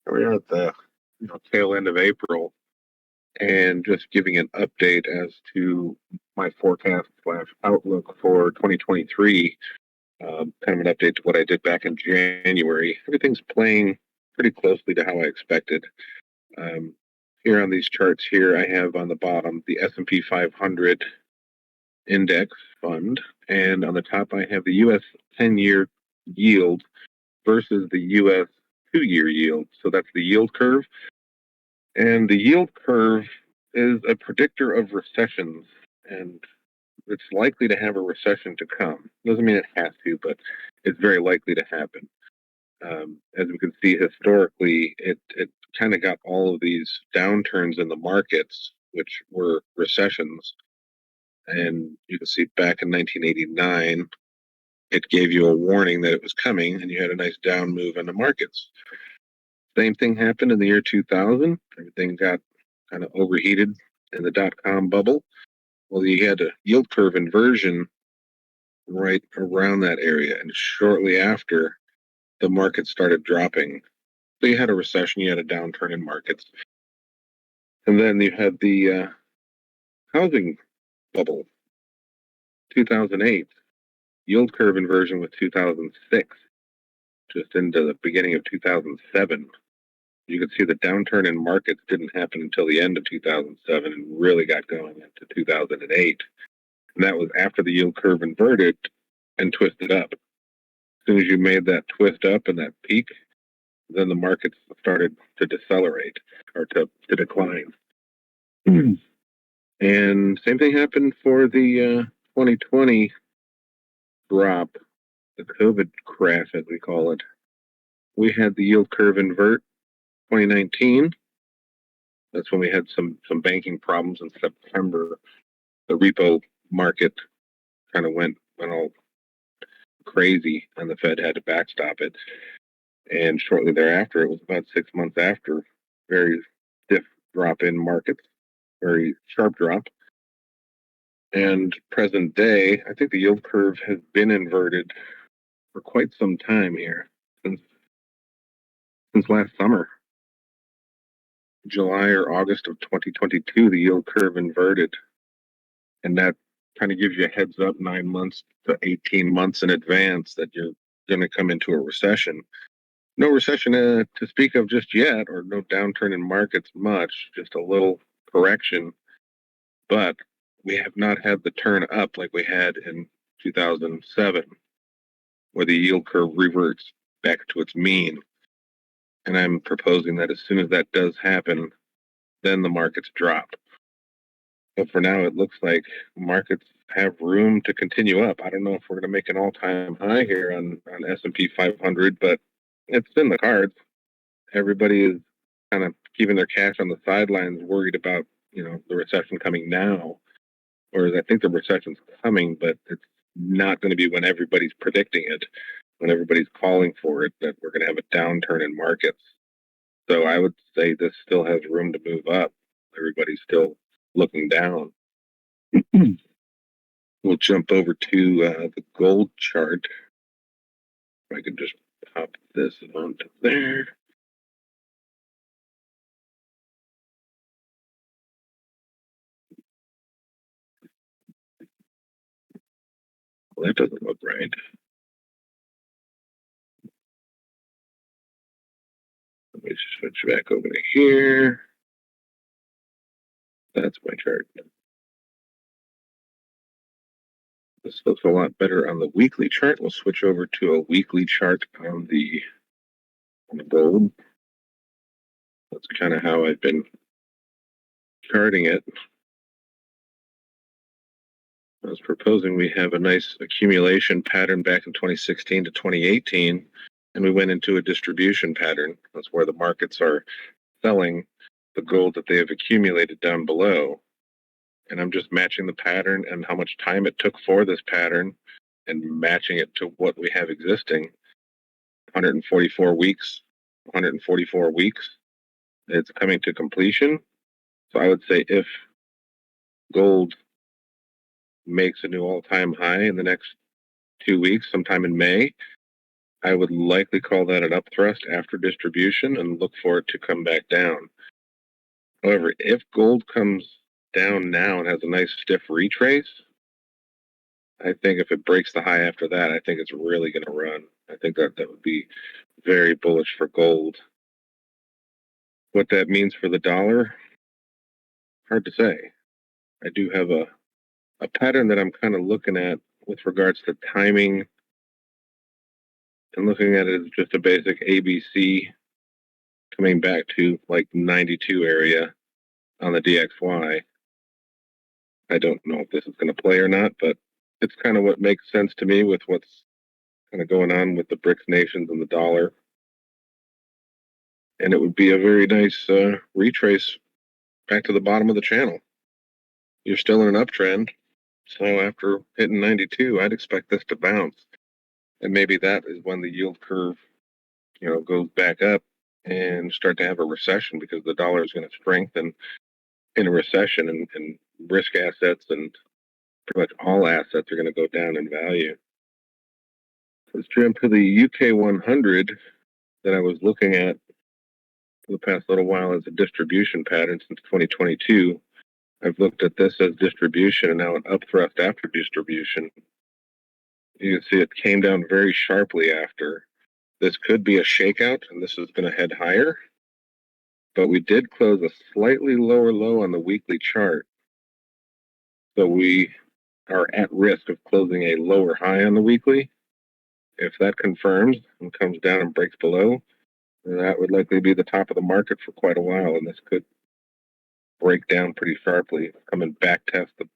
We're at the tail end of April, and just giving an update as to my forecast slash outlook for 2023. Kind of an update to what I did back in January. Everything's playing pretty closely to how I expected. Um, Here on these charts here, I have on the bottom the S&P 500 index fund, and on the top I have the U.S. 10-year yield versus the U.S. 2-year yield. So that's the yield curve. And the yield curve is a predictor of recessions, and it's likely to have a recession to come. Doesn't mean it has to, but it's very likely to happen. As we can see historically, it kind of got all of these downturns in the markets, which were recessions. And you can see back in 1989, it gave you a warning that it was coming, and you had a nice down move in the markets. Same thing happened in the year 2000. Everything got kind of overheated in the dot-com bubble. Well, you had a yield curve inversion right around that area, and shortly after, the market started dropping. So you had a recession, you had a downturn in markets, and then you had the housing bubble, 2008, yield curve inversion with 2006, just into the beginning of 2007. You could see the downturn in markets didn't happen until the end of 2007 and really got going into 2008. And that was after the yield curve inverted and twisted up. As soon as you made that twist up and that peak, then the markets started to decelerate or to decline. And same thing happened for the 2020 drop, the COVID crash, as we call it. We had the yield curve invert 2019. That's when we had some banking problems in September. The repo market kind of went all crazy, and the Fed had to backstop it. And shortly thereafter, it was about 6 months after, very stiff drop in markets, very sharp drop. And present day, I think the yield curve has been inverted for quite some time here, since last summer. July or August of 2022, the yield curve inverted. And that kind of gives you a heads up 9 months to 18 months in advance that you're going to come into a recession. No recession to speak of just yet, or no downturn in markets much, just a little correction. But we have not had the turn up like we had in 2007, where the yield curve reverts back to its mean. And I'm proposing that as soon as that does happen, then the markets drop. But for now, it looks like markets have room to continue up. I don't know if we're going to make an all-time high here on S&P 500, but it's in the cards. Everybody is kind of keeping their cash on the sidelines, worried about the recession coming now. Whereas I think the recession's coming, but it's not going to be when everybody's predicting it, when everybody's calling for it, that we're going to have a downturn in markets. So I would say this still has room to move up. Everybody's still looking down. We'll jump over to the gold chart. If I could just pop this onto there. Well, that doesn't look right. Let me switch back over to here. That's my chart. This looks a lot better on the weekly chart. We'll switch over to a weekly chart on the gold. That's kind of how I've been charting it. I was proposing we have a nice accumulation pattern back in 2016 to 2018, and we went into a distribution pattern. That's where the markets are selling the gold that they have accumulated down below. And I'm just matching the pattern and how much time it took for this pattern and matching it to what we have existing. 144 weeks, 144 weeks. It's coming to completion. So I would say if gold makes a new all-time high in the next 2 weeks, sometime in May, I would likely call that an upthrust after distribution and look for it to come back down. However, if gold comes down now and has a nice stiff retrace, I think if it breaks the high after that, I think it's really going to run. I think that would be very bullish for gold. What that means for the dollar, hard to say. I do have a pattern that I'm kind of looking at with regards to timing and looking at it as just a basic ABC coming back to like 92 area on the DXY. I don't know if this is going to play or not, but it's kind of what makes sense to me with what's kind of going on with the BRICS nations and the dollar. And it would be a very nice retrace back to the bottom of the channel. You're still in an uptrend, so after hitting 92, I'd expect this to bounce. And maybe that is when the yield curve, goes back up and start to have a recession because the dollar is going to strengthen in a recession and risk assets and pretty much all assets are going to go down in value. Let's jump to the UK 100 that I was looking at for the past little while as a distribution pattern since 2022. I've looked at this as distribution and now an upthrust after distribution. You can see it came down very sharply after. This could be a shakeout, and this is going to head higher. But we did close a slightly lower low on the weekly chart. So we are at risk of closing a lower high on the weekly. If that confirms and comes down and breaks below, that would likely be the top of the market for quite a while, and this could break down pretty sharply, come and back test the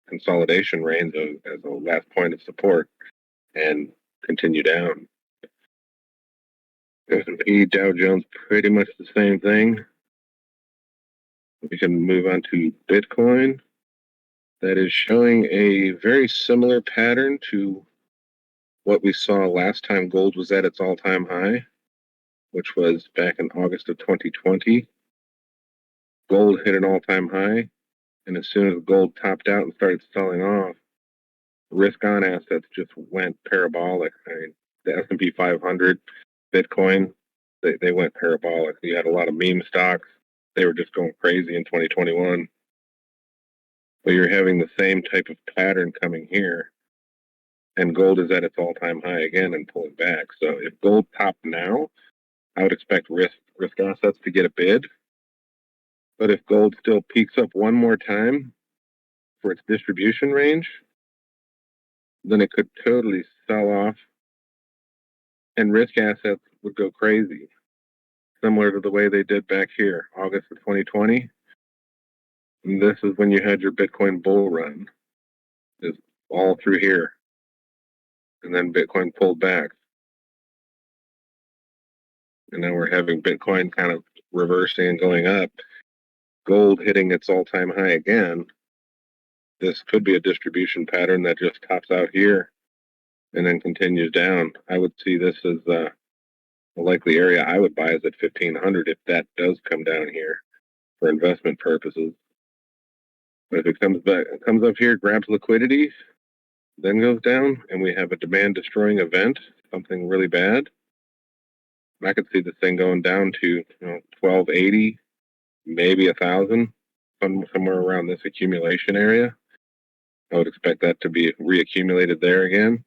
consolidation range as a last point of support and continue down. S&P, Dow Jones, pretty much the same thing. We can move on to Bitcoin. That is showing a very similar pattern to what we saw last time gold was at its all-time high, which was back in August of 2020. Gold hit an all-time high, and as soon as gold topped out and started selling off, risk-on assets just went parabolic. I mean, the S&P 500, Bitcoin, they went parabolic. You had a lot of meme stocks. They were just going crazy in 2021. But you're having the same type of pattern coming here, and gold is at its all-time high again and pulling back. So if gold topped now, I would expect risk assets to get a bid. But if gold still peaks up one more time for its distribution range, then it could totally sell off and risk assets would go crazy, similar to the way they did back here, August of 2020. And this is when you had your Bitcoin bull run, just all through here. And then Bitcoin pulled back. And now we're having Bitcoin kind of reversing and going up. Gold hitting its all-time high again. This could be a distribution pattern that just tops out here and then continues down. I would see this as a likely area I would buy is at 1,500 if that does come down here for investment purposes. But if it comes up here, grabs liquidity, then goes down, and we have a demand-destroying event, something really bad, I could see this thing going down to 1,280, maybe 1,000, somewhere around this accumulation area. I would expect that to be reaccumulated there again,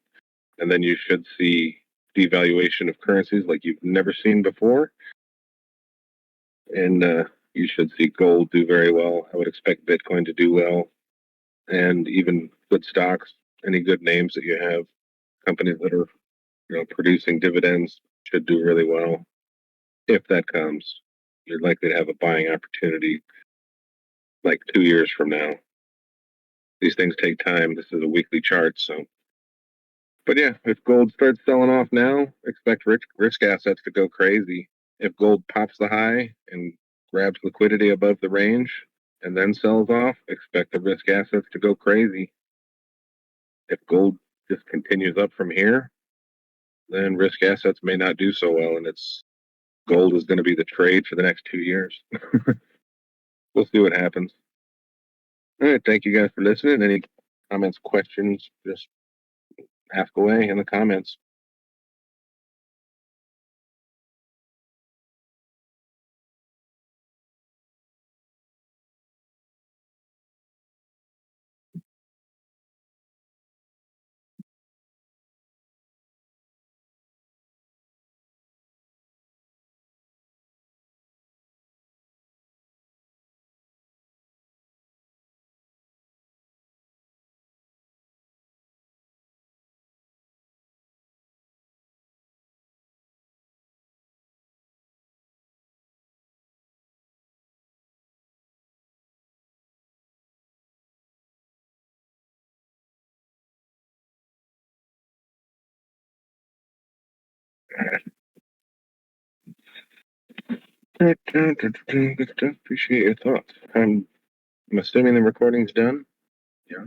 and then you should see devaluation of currencies like you've never seen before, and you should see gold do very well. I would expect Bitcoin to do well, and even good stocks, any good names that you have, companies that are producing dividends should do really well. If that comes, you're likely to have a buying opportunity like 2 years from now. These things take time. This is a weekly chart, so. But yeah, if gold starts selling off now, expect risk assets to go crazy. If gold pops the high and grabs liquidity above the range and then sells off, expect the risk assets to go crazy. If gold just continues up from here, then risk assets may not do so well, and gold is going to be the trade for the next 2 years. We'll see what happens. All right, thank you guys for listening. Any comments, questions, just ask away in the comments. Good stuff. Appreciate your thoughts. I'm assuming the recording's done. Yeah.